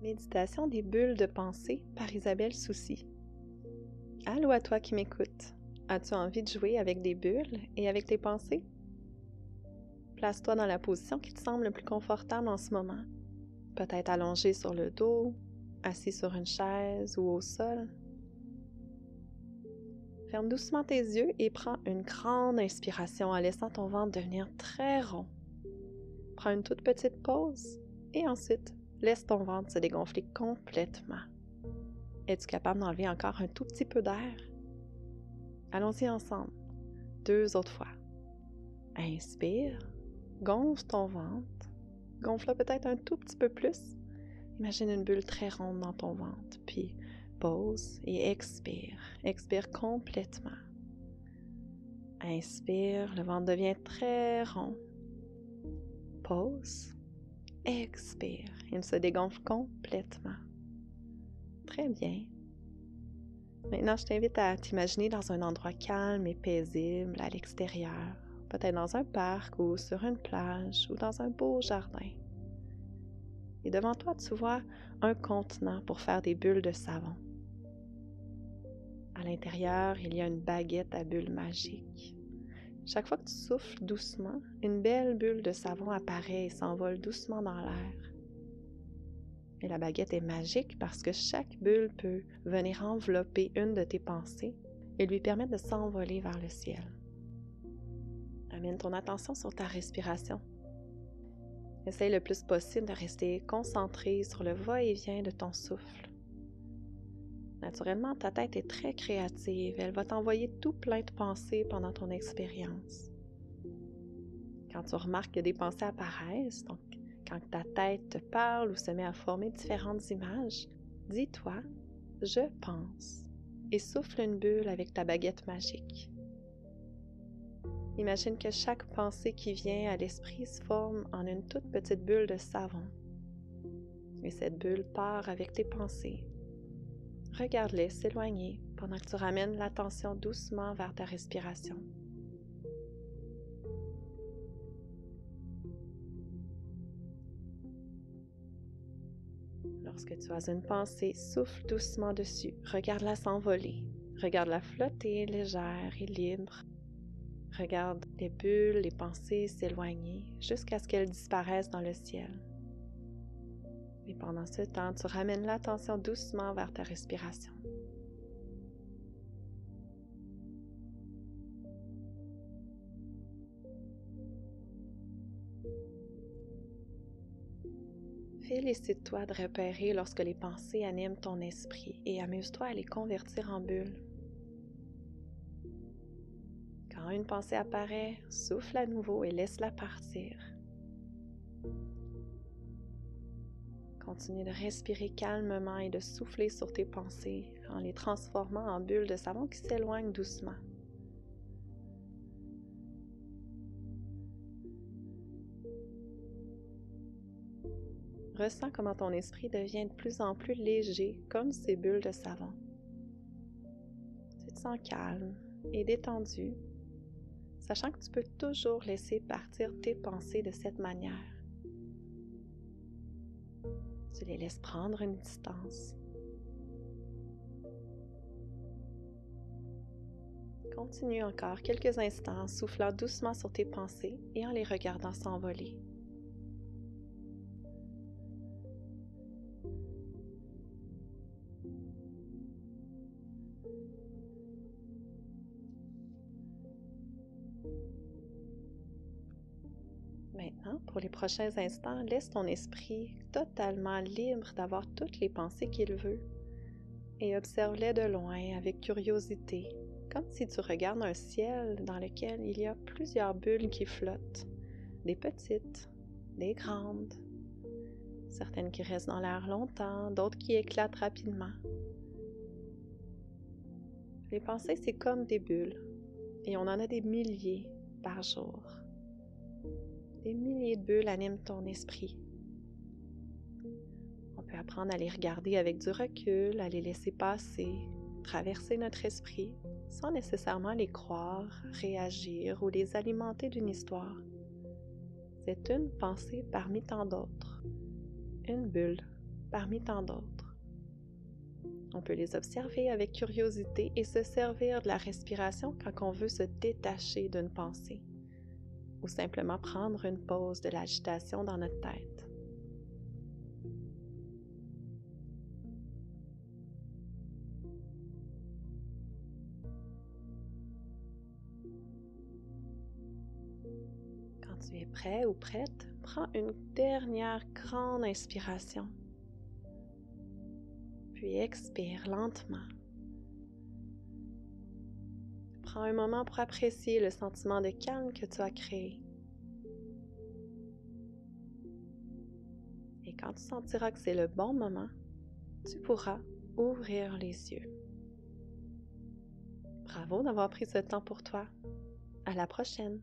Méditation des bulles de pensée par Isabelle Soucy. Allô à toi qui m'écoutes. As-tu envie de jouer avec des bulles et avec tes pensées? Place-toi dans la position qui te semble le plus confortable en ce moment. Peut-être allongé sur le dos, assis sur une chaise ou au sol. Ferme doucement tes yeux et prends une grande inspiration en laissant ton ventre devenir très rond. Prends une toute petite pause et ensuite, laisse ton ventre se dégonfler complètement. Es-tu capable d'enlever encore un tout petit peu d'air? Allons-y ensemble. 2 autres fois. Inspire, gonfle ton ventre, gonfle peut-être un tout petit peu plus. Imagine une bulle très ronde dans ton ventre, puis pause et expire. Expire complètement. Inspire, le ventre devient très rond. Pause, expire, il se dégonfle complètement. Très bien. Maintenant, je t'invite à t'imaginer dans un endroit calme et paisible à l'extérieur, peut-être dans un parc ou sur une plage ou dans un beau jardin. Et devant toi, tu vois un contenant pour faire des bulles de savon. À l'intérieur, il y a une baguette à bulles magique. Chaque fois que tu souffles doucement, une belle bulle de savon apparaît et s'envole doucement dans l'air. Et la baguette est magique parce que chaque bulle peut venir envelopper une de tes pensées et lui permettre de s'envoler vers le ciel. Amène ton attention sur ta respiration. Essaye le plus possible de rester concentré sur le va-et-vient de ton souffle. Naturellement, ta tête est très créative. Elle va t'envoyer tout plein de pensées pendant ton expérience. Quand tu remarques que des pensées apparaissent, donc quand ta tête te parle ou se met à former différentes images, dis-toi « Je pense » et souffle une bulle avec ta baguette magique. Imagine que chaque pensée qui vient à l'esprit se forme en une toute petite bulle de savon. Et cette bulle part avec tes pensées. Regarde-les s'éloigner pendant que tu ramènes l'attention doucement vers ta respiration. Lorsque tu as une pensée, souffle doucement dessus. Regarde-la s'envoler. Regarde-la flotter légère et libre. Regarde les bulles, les pensées s'éloigner jusqu'à ce qu'elles disparaissent dans le ciel. Et pendant ce temps, tu ramènes l'attention doucement vers ta respiration. Félicite-toi de repérer lorsque les pensées animent ton esprit et amuse-toi à les convertir en bulles. Quand une pensée apparaît, souffle à nouveau et laisse-la partir. Continue de respirer calmement et de souffler sur tes pensées en les transformant en bulles de savon qui s'éloignent doucement. Ressens comment ton esprit devient de plus en plus léger comme ces bulles de savon. Tu te sens calme et détendu, sachant que tu peux toujours laisser partir tes pensées de cette manière. Tu les laisses prendre une distance. Continue encore quelques instants en soufflant doucement sur tes pensées et en les regardant s'envoler. Maintenant, pour les prochains instants, laisse ton esprit totalement libre d'avoir toutes les pensées qu'il veut et observe-les de loin avec curiosité, comme si tu regardes un ciel dans lequel il y a plusieurs bulles qui flottent, des petites, des grandes, certaines qui restent dans l'air longtemps, d'autres qui éclatent rapidement. Les pensées, c'est comme des bulles, et on en a des milliers par jour. Des milliers de bulles animent ton esprit. On peut apprendre à les regarder avec du recul, à les laisser passer, traverser notre esprit, sans nécessairement les croire, réagir ou les alimenter d'une histoire. C'est une pensée parmi tant d'autres. Une bulle parmi tant d'autres. On peut les observer avec curiosité et se servir de la respiration quand on veut se détacher d'une pensée ou simplement prendre une pause de l'agitation dans notre tête. Quand tu es prêt ou prête, prends une dernière grande inspiration. Puis expire lentement. Prends un moment pour apprécier le sentiment de calme que tu as créé. Et quand tu sentiras que c'est le bon moment, tu pourras ouvrir les yeux. Bravo d'avoir pris ce temps pour toi. À la prochaine!